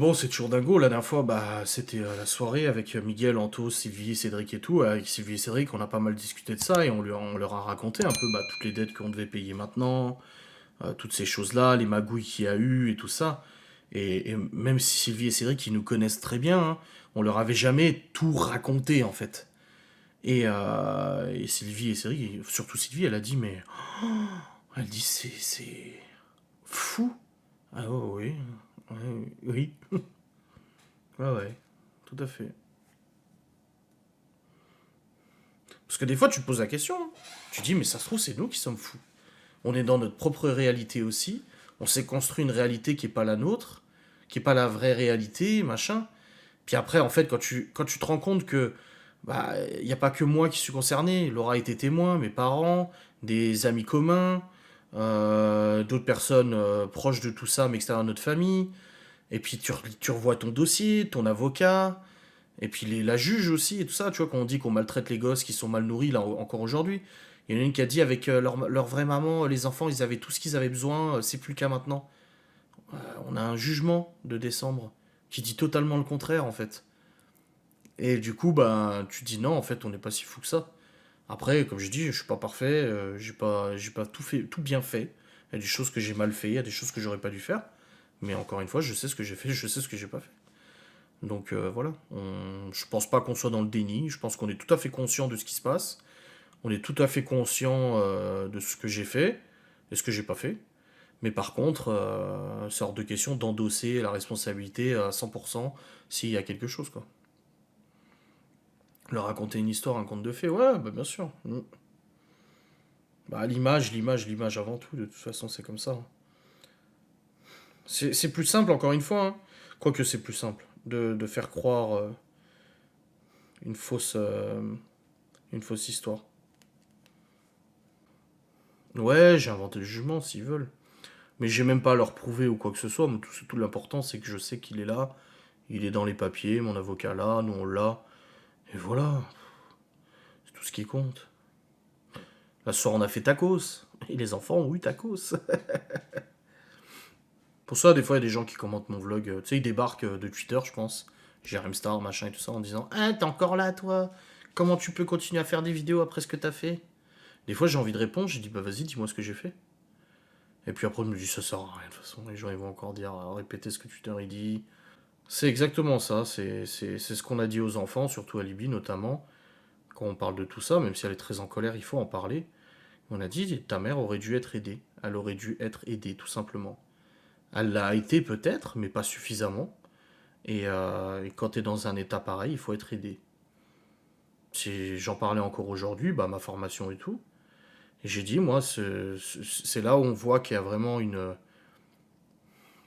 bon, c'est toujours dingo. La dernière fois, bah, c'était la soirée avec Miguel, Anto, Sylvie, Cédric et tout. Avec Sylvie et Cédric, on a pas mal discuté de ça et on leur a raconté un peu bah, toutes les dettes qu'on devait payer maintenant, toutes ces choses-là, les magouilles qu'il y a eu et tout ça. Et même si Sylvie et Cédric, ils nous connaissent très bien, hein, on leur avait jamais tout raconté en fait. Et Sylvie et Cédric, et surtout Sylvie, elle a dit, mais. Elle dit, c'est fou. Ah ouais, oui, oui, ouais, ouais, tout à fait. Parce que des fois, tu te poses la question. Hein. Tu dis, mais ça se trouve, c'est nous qui sommes fous. On est dans notre propre réalité aussi. On s'est construit une réalité qui n'est pas la nôtre, qui n'est pas la vraie réalité, machin. Puis après, en fait, quand tu te rends compte que bah, il n'y a pas que moi qui suis concerné, Laura était témoin, mes parents, des amis communs, d'autres personnes proches de tout ça, mais extérieures à notre famille. Et puis tu revois ton dossier, ton avocat, et puis la juge aussi, et tout ça, tu vois, quand on dit qu'on maltraite les gosses qui sont mal nourris, là, encore aujourd'hui. Il y en a une qui a dit avec leur vraie maman, les enfants, ils avaient tout ce qu'ils avaient besoin, c'est plus le cas maintenant. On a un jugement de décembre qui dit totalement le contraire, en fait. Et du coup, bah, tu dis non, en fait, on n'est pas si fou que ça. Après, comme je dis, je suis pas parfait, j'ai pas tout fait, tout bien fait. Il y a des choses que j'ai mal fait, il y a des choses que j'aurais pas dû faire. Mais encore une fois, je sais ce que j'ai fait, je sais ce que j'ai pas fait. Donc voilà, je pense pas qu'on soit dans le déni, je pense qu'on est tout à fait conscient de ce qui se passe, on est tout à fait conscient de ce que j'ai fait et ce que j'ai pas fait. Mais par contre, c'est hors de question d'endosser la responsabilité à 100% s'il y a quelque chose, quoi. Leur raconter une histoire, un conte de fées, ouais, bah bien sûr. Mm. Bah l'image avant tout, de toute façon c'est comme ça. Hein. C'est plus simple, encore une fois, hein. Quoique c'est plus simple, de faire croire une fausse, euh, une fausse histoire. Ouais, j'ai inventé le jugement s'ils veulent. Mais j'ai même pas à leur prouver ou quoi que ce soit. Mais tout l'important, c'est que je sais qu'il est là. Il est dans les papiers, mon avocat là, nous on l'a. Et voilà, c'est tout ce qui compte. La soir, on a fait tacos. Et les enfants ont eu tacos. Pour ça, des fois, il y a des gens qui commentent mon vlog. Tu sais, ils débarquent de Twitter, je pense. Jérém Star, machin et tout ça, en disant ah, t'es encore là, toi. Comment tu peux continuer à faire des vidéos après ce que t'as fait? Des fois, j'ai envie de répondre. J'ai dit bah vas-y, dis-moi ce que j'ai fait. Et puis après, je me dis, ça sert à rien, de toute façon. Les gens, ils vont encore dire, répéter ce que Twitter il dit. C'est exactement ça. C'est ce qu'on a dit aux enfants, surtout à Libye notamment. Quand on parle de tout ça, même si elle est très en colère, il faut en parler. On a dit, ta mère aurait dû être aidée. Elle aurait dû être aidée, tout simplement. Elle l'a été peut-être, mais pas suffisamment. Et quand t'es dans un état pareil, il faut être aidé. Si j'en parlais encore aujourd'hui, bah, ma formation et tout. Et j'ai dit, moi, c'est là où on voit qu'il y a vraiment une.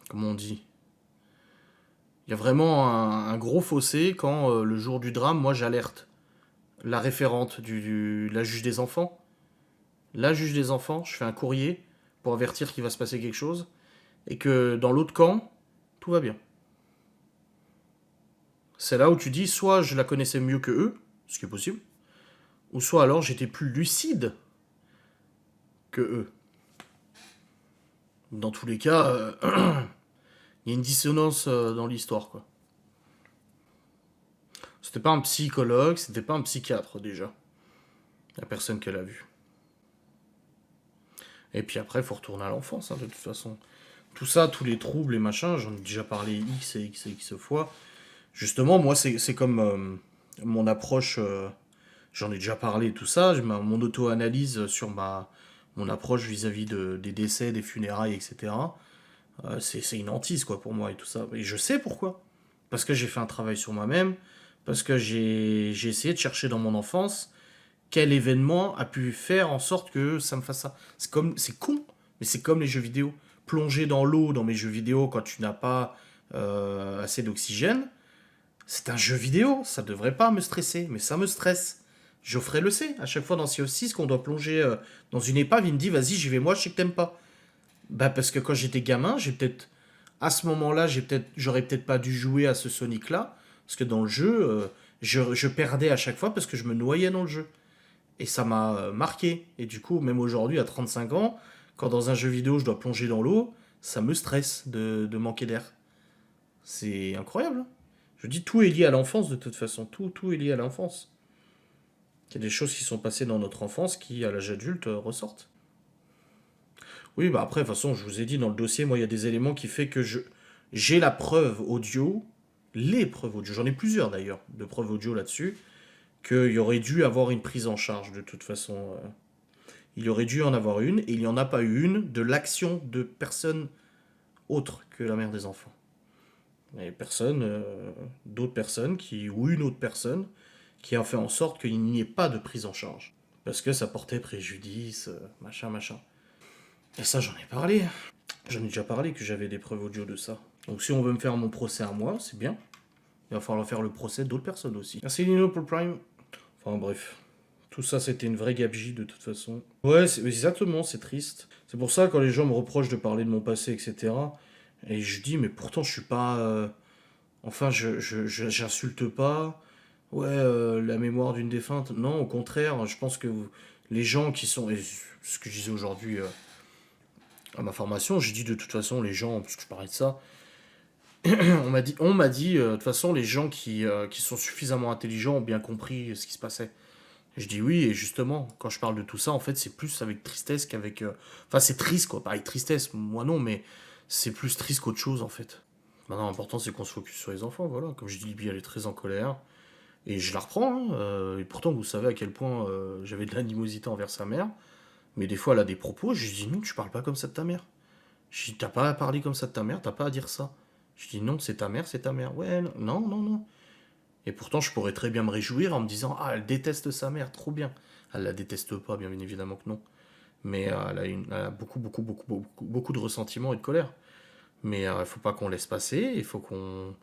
Comment on dit? Il y a vraiment un gros fossé quand le jour du drame, moi j'alerte la référente la juge des enfants. La juge des enfants, je fais un courrier pour avertir qu'il va se passer quelque chose. Et que dans l'autre camp, tout va bien. C'est là où tu dis, soit je la connaissais mieux que eux, ce qui est possible, ou soit alors j'étais plus lucide que eux. Dans tous les cas, il y a une dissonance dans l'histoire, quoi. C'était pas un psychologue, c'était pas un psychiatre déjà, la personne qu'elle a vue. Et puis après, il faut retourner à l'enfance, hein, de toute façon. Tout ça, tous les troubles et machins, j'en ai déjà parlé X et X et X fois. Justement, moi, c'est comme mon approche, j'en ai déjà parlé, tout ça, mon auto-analyse sur mon approche vis-à-vis des décès, des funérailles, etc. C'est une hantise, quoi, pour moi et tout ça. Et je sais pourquoi. Parce que j'ai fait un travail sur moi-même, parce que j'ai essayé de chercher dans mon enfance quel événement a pu faire en sorte que ça me fasse ça. C'est con, mais c'est comme les jeux vidéo. Plonger dans l'eau dans mes jeux vidéo quand tu n'as pas assez d'oxygène, c'est un jeu vidéo, ça devrait pas me stresser, mais ça me stresse. Geoffrey le sait, à chaque fois dans CO6 qu'on doit plonger dans une épave, il me dit vas-y j'y vais moi, je sais que t'aimes pas. Bah parce que quand j'étais gamin, à ce moment-là, j'aurais peut-être pas dû jouer à ce Sonic-là, parce que dans le jeu, je perdais à chaque fois parce que je me noyais dans le jeu. Et ça m'a marqué. Et du coup, même aujourd'hui, à 35 ans, quand dans un jeu vidéo je dois plonger dans l'eau, ça me stresse de manquer d'air. C'est incroyable. Hein. Je dis, tout est lié à l'enfance de toute façon. Tout est lié à l'enfance. Il y a des choses qui sont passées dans notre enfance qui, à l'âge adulte, ressortent. Oui, bah après, de toute façon, je vous ai dit, dans le dossier, moi, il y a des éléments qui fait que j'ai la preuve audio, les preuves audio, j'en ai plusieurs d'ailleurs, de preuves audio là-dessus, qu'il y aurait dû avoir une prise en charge de toute façon. Il y aurait dû en avoir une, et il n'y en a pas eu une de l'action de personne autre que la mère des enfants. Et personne, d'autres personnes, ou une autre personne, qui a fait en sorte qu'il n'y ait pas de prise en charge. Parce que ça portait préjudice, machin, machin. Et ça, j'en ai parlé. J'en ai déjà parlé que j'avais des preuves audio de ça. Donc si on veut me faire mon procès à moi, c'est bien. Il va falloir faire le procès d'autres personnes aussi. Merci Lino pour le Prime. Enfin bref. Tout ça, c'était une vraie gabegie de toute façon. Ouais, exactement, c'est triste. C'est pour ça, quand les gens me reprochent de parler de mon passé, etc., et je dis, mais pourtant, je suis pas... Enfin, j'insulte pas. Ouais, la mémoire d'une défunte. Non, au contraire, je pense que les gens qui sont... Et ce que je disais aujourd'hui à ma formation, j'ai dit de toute façon, les gens, parce que je parlais de ça, on m'a dit de toute façon, les gens qui sont suffisamment intelligents ont bien compris ce qui se passait. Je dis oui, et justement, quand je parle de tout ça, en fait, c'est plus avec tristesse qu'avec... Enfin, c'est triste, quoi. Pas avec tristesse, moi non, mais c'est plus triste qu'autre chose, en fait. Maintenant, l'important, c'est qu'on se focus sur les enfants, voilà. Comme je dis, Libye, elle est très en colère. Et je la reprends, hein, et pourtant, vous savez à quel point j'avais de l'animosité envers sa mère. Mais des fois, elle a des propos, je dis non, tu parles pas comme ça de ta mère. Je dis, t'as pas à parler comme ça de ta mère, t'as pas à dire ça. Je dis non, c'est ta mère, c'est ta mère. Ouais, non, non, non. Et pourtant, je pourrais très bien me réjouir en me disant, ah, elle déteste sa mère, trop bien. Elle la déteste pas, bien évidemment que non. Mais elle a beaucoup, beaucoup, beaucoup, beaucoup, beaucoup de ressentiment et de colère. Mais il faut pas qu'on laisse passer, il faut qu'on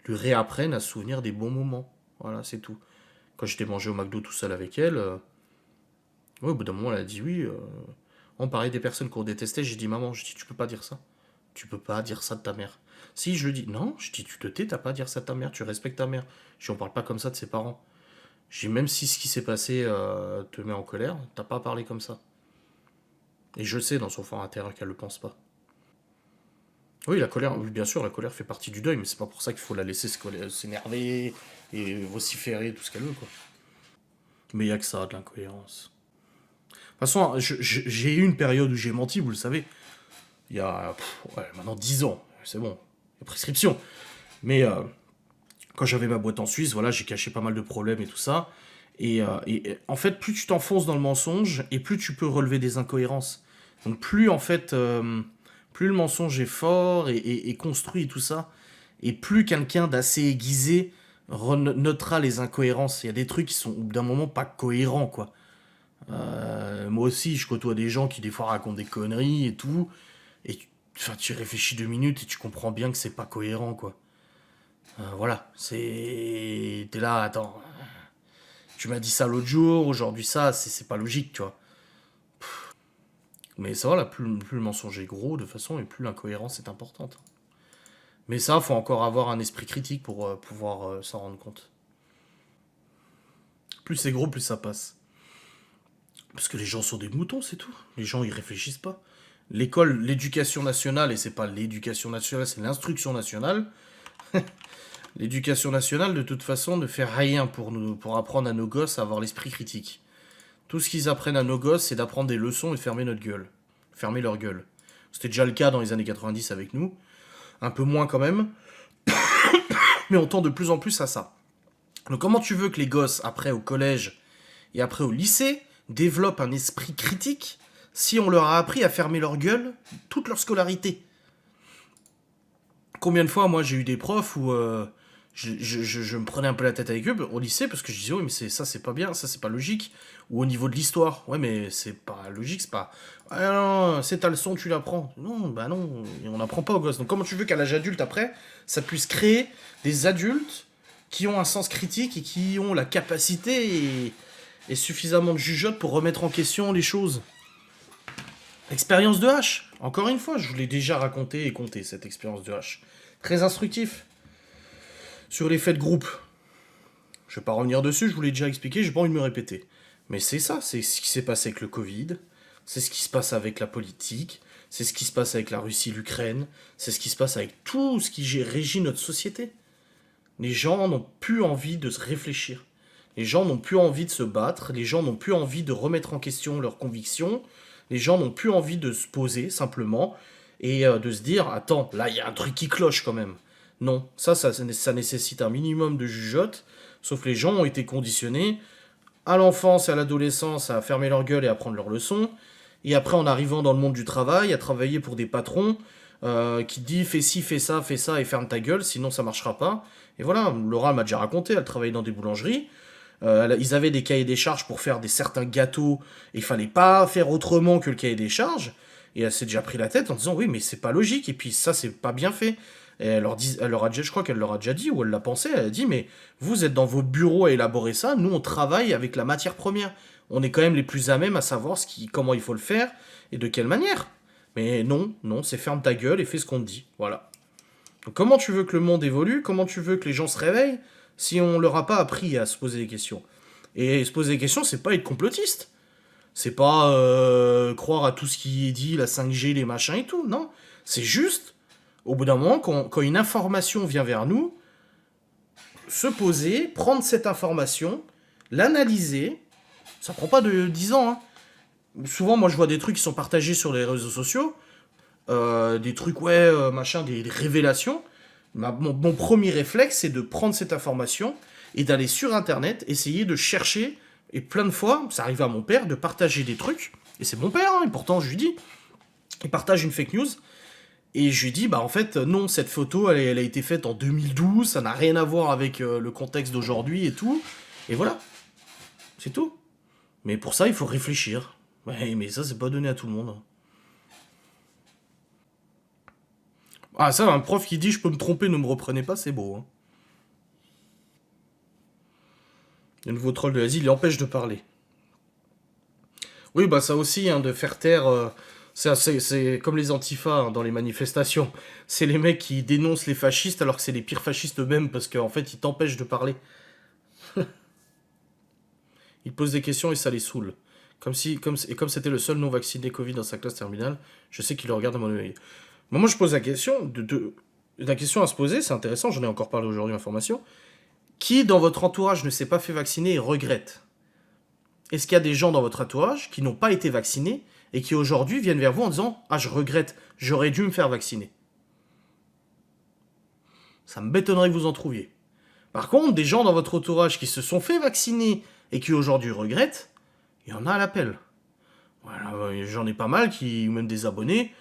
lui réapprenne à se souvenir des bons moments. Voilà, c'est tout. Quand j'étais mangé au McDo tout seul avec elle, ouais, au bout d'un moment, elle a dit oui. On parlait des personnes qu'on détestait, j'ai dit maman, je dis tu peux pas dire ça. Tu peux pas dire ça de ta mère. Si je le dis, non, je dis tu te tais, t'as pas à dire ça de ta mère, tu respectes ta mère. Je dis on parle pas comme ça de ses parents. Je dis même si ce qui s'est passé te met en colère, t'as pas à parler comme ça. Et je sais dans son fort intérieur qu'elle le pense pas. Oui, la colère, oui, bien sûr, la colère fait partie du deuil, mais c'est pas pour ça qu'il faut la laisser s'énerver et vociférer tout ce qu'elle veut, quoi. Mais il y a que ça, de l'incohérence. De toute façon, j'ai eu une période où j'ai menti, vous le savez. Il y a ouais, maintenant 10 ans, c'est bon, il y a prescription. Mais quand j'avais ma boîte en Suisse, voilà, j'ai caché pas mal de problèmes et tout ça. Et en fait, plus tu t'enfonces dans le mensonge, et plus tu peux relever des incohérences. Donc plus en fait, plus le mensonge est fort et construit et tout ça, et plus quelqu'un d'assez aiguisé notera les incohérences. Il y a des trucs qui sont d'un moment pas cohérents, quoi. Moi aussi, je côtoie des gens qui des fois racontent des conneries et tout, et enfin, tu réfléchis 2 minutes et tu comprends bien que c'est pas cohérent, quoi. Voilà, c'est... T'es là, attends, tu m'as dit ça l'autre jour, aujourd'hui ça, c'est pas logique, tu vois. Mais ça, voilà, plus le mensonge est gros, de toute façon, et plus l'incohérence est importante. Mais ça, faut encore avoir un esprit critique pour pouvoir s'en rendre compte. Plus c'est gros, plus ça passe. Parce que les gens sont des moutons, c'est tout. Les gens, ils réfléchissent pas. L'école, l'éducation nationale, et c'est pas l'éducation nationale, c'est l'instruction nationale. L'éducation nationale, de toute façon, ne fait rien pour apprendre à nos gosses à avoir l'esprit critique. Tout ce qu'ils apprennent à nos gosses, c'est d'apprendre des leçons et de fermer notre gueule. Fermer leur gueule. C'était déjà le cas dans les années 90 avec nous. Un peu moins quand même. Mais on tend de plus en plus à ça. Donc comment tu veux que les gosses, après au collège et après au lycée, développent un esprit critique si on leur a appris à fermer leur gueule toute leur scolarité? Combien de fois, moi, j'ai eu des profs où je me prenais un peu la tête avec eux au lycée parce que je disais, oui, mais ça, c'est pas bien, ça, c'est pas logique. Ou au niveau de l'histoire, ouais, mais c'est pas logique, c'est pas. Ah non, c'est ta leçon, tu l'apprends. Non, bah non, on n'apprend pas aux gosses. Donc comment tu veux qu'à l'âge adulte, après, ça puisse créer des adultes qui ont un sens critique et qui ont la capacité et suffisamment de jugeote pour remettre en question les choses? Expérience de H. Encore une fois, je vous l'ai déjà raconté et compté, cette expérience de H. Très instructif. Sur l'effet de groupe. Je vais pas revenir dessus, je vous l'ai déjà expliqué, j'ai pas envie de me répéter. Mais c'est ça, c'est ce qui s'est passé avec le Covid, c'est ce qui se passe avec la politique, C'est ce qui se passe avec la Russie, l'Ukraine. C'est ce qui se passe avec tout ce qui régit notre société. Les gens n'ont plus envie de se réfléchir. Les gens n'ont plus envie de se battre. Les gens n'ont plus envie de remettre en question leurs convictions. Les gens n'ont plus envie de se poser, simplement, et de se dire, attends, là, il y a un truc qui cloche quand même. Non, ça nécessite un minimum de jugeote, sauf que les gens ont été conditionnés à l'enfance et à l'adolescence à fermer leur gueule et à prendre leurs leçons, et après en arrivant dans le monde du travail, à travailler pour des patrons qui te disent fais ci, fais ça et ferme ta gueule, sinon ça marchera pas. Et voilà, Laura m'a déjà raconté, elle travaillait dans des boulangeries, ils avaient des cahiers des charges pour faire certains gâteaux, et il fallait pas faire autrement que le cahier des charges, et elle s'est déjà pris la tête en disant oui mais c'est pas logique, et puis ça c'est pas bien fait. Et je crois qu'elle leur a déjà dit, ou elle l'a pensé, elle a dit, mais vous êtes dans vos bureaux à élaborer ça, nous on travaille avec la matière première. On est quand même les plus à même à savoir comment il faut le faire, et de quelle manière. Mais non, c'est ferme ta gueule et fais ce qu'on te dit, voilà. Donc comment tu veux que le monde évolue, comment tu veux que les gens se réveillent, si on leur a pas appris à se poser des questions. Et se poser des questions, c'est pas être complotiste. C'est pas croire à tout ce qui est dit, la 5G, les machins et tout, non. C'est juste, au bout d'un moment, quand une information vient vers nous, se poser, prendre cette information, l'analyser, ça prend pas de 10 ans, hein. Souvent, moi, je vois des trucs qui sont partagés sur les réseaux sociaux, des trucs, machin, des révélations. Mon premier réflexe, c'est de prendre cette information et d'aller sur Internet, essayer de chercher, et plein de fois, ça arrive à mon père, de partager des trucs, et c'est mon père, hein, et pourtant, je lui dis, il partage une fake news, et je lui dis, bah en fait, non, cette photo, elle a été faite en 2012, ça n'a rien à voir avec le contexte d'aujourd'hui et tout, et voilà, c'est tout. Mais pour ça, il faut réfléchir. Ouais, mais ça, c'est pas donné à tout le monde. Ah, ça, un prof qui dit je peux me tromper, ne me reprenez pas, c'est beau. Hein. Le nouveau troll de l'asile, il empêche de parler. Oui, bah ça aussi, hein, de faire taire. C'est comme les antifas hein, dans les manifestations. C'est les mecs qui dénoncent les fascistes alors que c'est les pires fascistes eux-mêmes parce qu'en fait, ils t'empêchent de parler. Ils posent des questions et ça les saoule. Et comme c'était le seul non vacciné Covid dans sa classe terminale, je sais qu'il le regarde à mon œil. Moi, je pose la question, la question à se poser, c'est intéressant, j'en ai encore parlé aujourd'hui en formation. Qui dans votre entourage ne s'est pas fait vacciner et regrette? Est-ce qu'il y a des gens dans votre entourage qui n'ont pas été vaccinés et qui aujourd'hui viennent vers vous en disant « Ah, je regrette, j'aurais dû me faire vacciner ». Ça me bétonnerait que vous en trouviez. Par contre, des gens dans votre entourage qui se sont fait vacciner et qui aujourd'hui regrettent, il y en a à l'appel. Voilà, j'en ai pas mal, ou même des abonnés,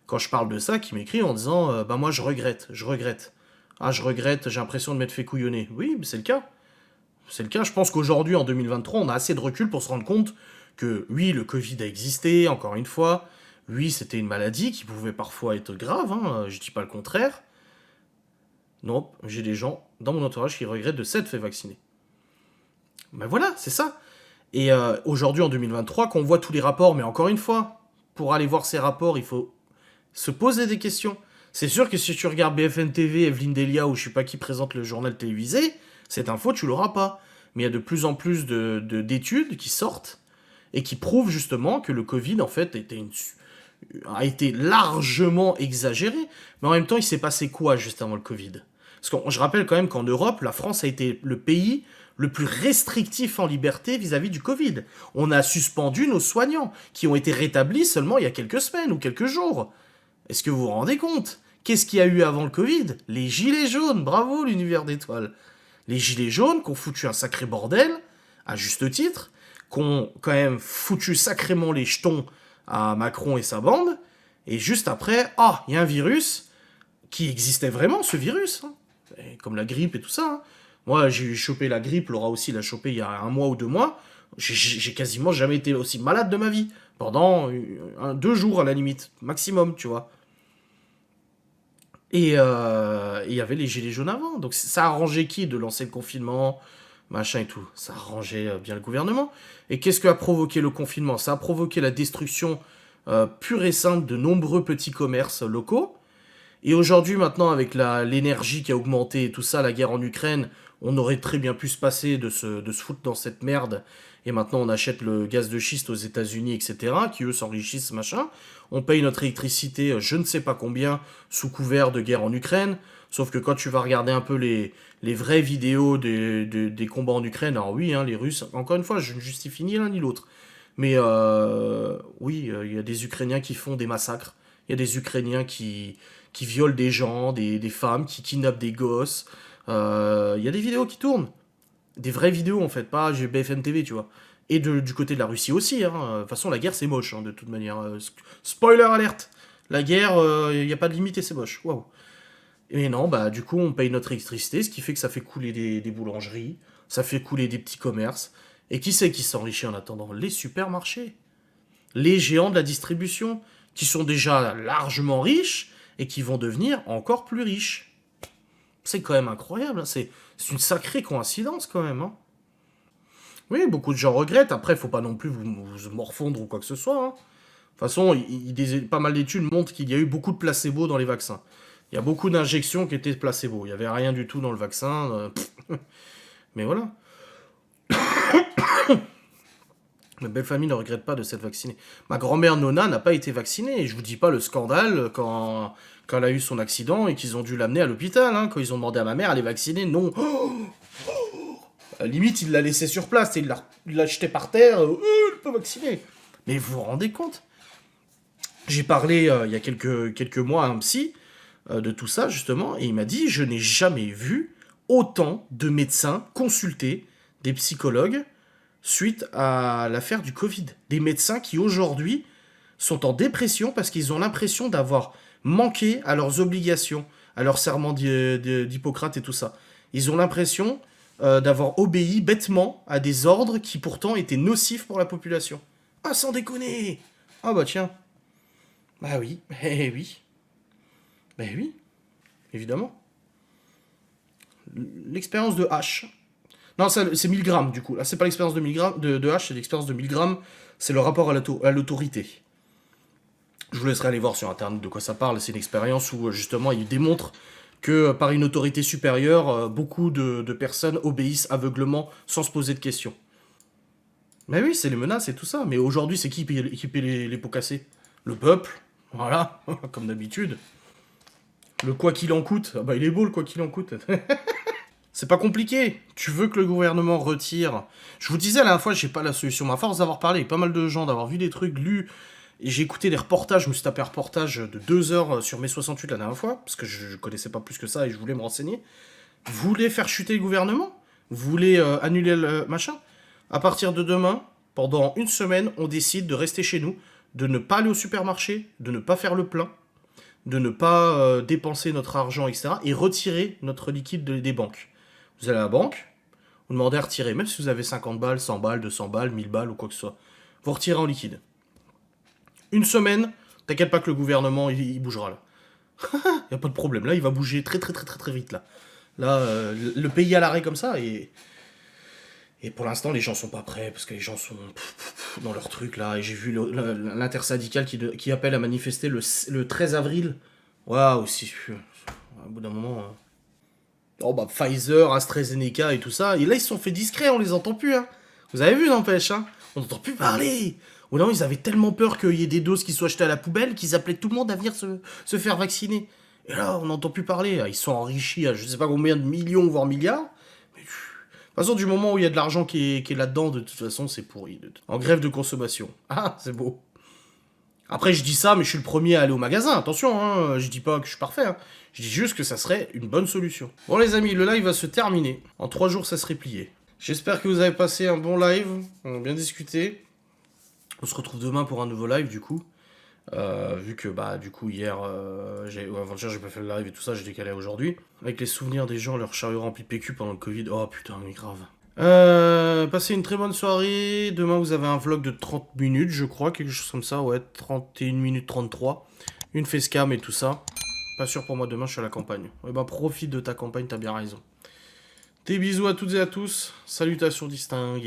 quand je parle de ça, qui m'écrivent en disant bah moi je regrette. Ah, je regrette, j'ai l'impression de m'être fait couillonner. Oui, mais c'est le cas. C'est le cas. Je pense qu'aujourd'hui, en 2023, on a assez de recul pour se rendre compte que, oui, le Covid a existé, encore une fois. Oui, c'était une maladie qui pouvait parfois être grave, hein, je dis pas le contraire. Non, j'ai des gens dans mon entourage qui regrettent de s'être fait vacciner. Ben voilà, c'est ça. Et aujourd'hui, en 2023, quand on voit tous les rapports, mais encore une fois, pour aller voir ces rapports, il faut se poser des questions. C'est sûr que si tu regardes BFM TV, Evelyne Delia ou je sais pas qui présente le journal télévisé, cette info, tu l'auras pas. Mais il y a de plus en plus d'études qui sortent et qui prouvent justement que le Covid, en fait, a été largement exagéré. Mais en même temps, il s'est passé quoi juste avant le Covid? Parce que je rappelle quand même qu'en Europe, la France a été le pays le plus restrictif en liberté vis-à-vis du Covid. On a suspendu nos soignants, qui ont été rétablis seulement il y a quelques semaines ou quelques jours. Est-ce que vous vous rendez compte? Qu'est-ce qu'il y a eu avant le Covid? Les gilets jaunes, bravo l'univers d'étoiles. Les gilets jaunes qui ont foutu un sacré bordel, à juste titre, qui ont quand même foutu sacrément les jetons à Macron et sa bande, et juste après, il y a un virus qui existait vraiment, ce virus, hein. Comme la grippe et tout ça. Hein. Moi, j'ai chopé la grippe, Laura aussi l'a chopé il y a 1 mois ou 2 mois. J'ai quasiment jamais été aussi malade de ma vie. Pendant 2 jours à la limite, maximum, tu vois. Et il y avait les gilets jaunes avant. Donc ça a arrangé qui de lancer le confinement, machin et tout? Ça a arrangé bien le gouvernement. Et qu'est-ce que a provoqué le confinement? Ça a provoqué la destruction pure et simple de nombreux petits commerces locaux. Et aujourd'hui, maintenant, avec l'énergie qui a augmenté et tout ça, la guerre en Ukraine, on aurait très bien pu se passer de se foutre dans cette merde. Et maintenant, on achète le gaz de schiste aux États-Unis, etc., qui eux s'enrichissent, machin. On paye notre électricité, je ne sais pas combien, sous couvert de guerre en Ukraine. Sauf que quand tu vas regarder un peu les vraies vidéos des combats en Ukraine, alors oui, hein, les Russes, encore une fois, je ne justifie ni l'un ni l'autre. Mais oui, il y a des Ukrainiens qui font des massacres. Il y a des Ukrainiens qui violent des gens, des femmes, qui kidnappent des gosses. Il y a des vidéos qui tournent. Des vraies vidéos en fait, pas BFM TV, tu vois. Et du côté de la Russie aussi. Hein. De toute façon, la guerre c'est moche, hein, de toute manière. Spoiler alerte. La guerre, il n'y a pas de limite et c'est moche. Waouh. Et non, bah du coup, on paye notre électricité, ce qui fait que ça fait couler des boulangeries, ça fait couler des petits commerces. Et qui c'est qui s'enrichit en attendant? Les supermarchés. Les géants de la distribution, qui sont déjà largement riches et qui vont devenir encore plus riches. C'est quand même incroyable, hein. C'est une sacrée coïncidence quand même. Hein. Oui, beaucoup de gens regrettent. Après, il faut pas non plus vous morfondre ou quoi que ce soit. Hein. De toute façon, pas mal d'études montrent qu'il y a eu beaucoup de placebo dans les vaccins. Il y a beaucoup d'injections qui étaient placebo. Il n'y avait rien du tout dans le vaccin. Mais voilà. Ma belle famille ne regrette pas de s'être vaccinée. Ma grand-mère Nona n'a pas été vaccinée. Et je vous dis pas le scandale quand elle a eu son accident et qu'ils ont dû l'amener à l'hôpital. Hein, quand ils ont demandé à ma mère, elle est vaccinée. Non. Limite, il l'a laissé sur place et il l'a jeté par terre. Elle n'est pas vaccinée. Mais vous vous rendez compte? J'ai parlé il y a quelques mois à un psy de tout ça, justement, et il m'a dit, je n'ai jamais vu autant de médecins consulter des psychologues suite à l'affaire du Covid. Des médecins qui, aujourd'hui, sont en dépression parce qu'ils ont l'impression d'avoir manqué à leurs obligations, à leur serment d'Hippocrate et tout ça. Ils ont l'impression d'avoir obéi bêtement à des ordres qui pourtant étaient nocifs pour la population. Ah, sans déconner! Ah bah tiens. Bah oui, eh oui. Bah oui, évidemment. L'expérience de H. Non, c'est 1000 grammes du coup. Là, c'est pas l'expérience de 1000 grammes de H, c'est l'expérience de 1000 grammes. C'est le rapport à l'autorité. Je vous laisserai aller voir sur internet de quoi ça parle. C'est une expérience où justement il démontre que par une autorité supérieure, beaucoup de personnes obéissent aveuglement sans se poser de questions. Mais oui, c'est les menaces et tout ça. Mais aujourd'hui, c'est qui paie les pots cassés? Le peuple. Voilà, comme d'habitude. Le quoi qu'il en coûte. Ah bah il est beau le quoi qu'il en coûte. C'est pas compliqué. Tu veux que le gouvernement retire. Je vous disais la dernière fois, j'ai pas la solution. À force d'avoir parlé avec pas mal de gens, d'avoir vu des trucs, lu, et j'ai écouté des reportages, je me suis tapé un reportage de 2 heures sur mai 68 la dernière fois, parce que je connaissais pas plus que ça et je voulais me renseigner. Vous voulez faire chuter le gouvernement? Vous voulez annuler le machin? À partir de demain, pendant une semaine, on décide de rester chez nous, de ne pas aller au supermarché, de ne pas faire le plein, de ne pas dépenser notre argent, etc. et retirer notre liquide des banques. Vous allez à la banque, vous demandez à retirer, même si vous avez 50 balles, 100 balles, 200 balles, 1000 balles ou quoi que ce soit. Vous retirez en liquide. Une semaine, t'inquiète pas que le gouvernement, il bougera là. Y a pas de problème, là il va bouger très très très très très vite là. Là, le pays à l'arrêt comme ça et pour l'instant les gens sont pas prêts parce que les gens sont dans leur truc là et j'ai vu l'intersyndicale qui appelle à manifester le 13 avril. Waouh, si au bout d'un moment... Oh bah Pfizer, AstraZeneca et tout ça. Et là ils se sont fait discrets, on les entend plus. Hein. Vous avez vu n'empêche, hein. On n'entend plus parler. Ou non, ils avaient tellement peur qu'il y ait des doses qui soient jetées à la poubelle qu'ils appelaient tout le monde à venir se faire vacciner. Et là, on n'entend plus parler. Ils sont enrichis à je sais pas combien de millions, voire milliards. Mais, de toute façon, du moment où il y a de l'argent qui est là-dedans, de toute façon, c'est pourri. En grève de consommation. Ah, c'est beau. Après, je dis ça, mais je suis le premier à aller au magasin. Attention, hein, je dis pas que je suis parfait. Hein. Je dis juste que ça serait une bonne solution. Bon, les amis, le live va se terminer. En 3 jours, ça serait plié. J'espère que vous avez passé un bon live. On a bien discuté. On se retrouve demain pour un nouveau live, du coup. Vu que, bah, du coup, hier, avant-hier, j'ai pas fait le live et tout ça, j'ai décalé à aujourd'hui. Avec les souvenirs des gens, leur chariot rempli de PQ pendant le Covid. Oh putain, mais grave. Passez une très bonne soirée. Demain, vous avez un vlog de 30 minutes, je crois, quelque chose comme ça. Ouais, 31 minutes 33. Une facecam et tout ça. Pas sûr pour moi, demain, je suis à la campagne. Ouais, bah, profite de ta campagne, t'as bien raison. Des bisous à toutes et à tous. Salutations distinguées.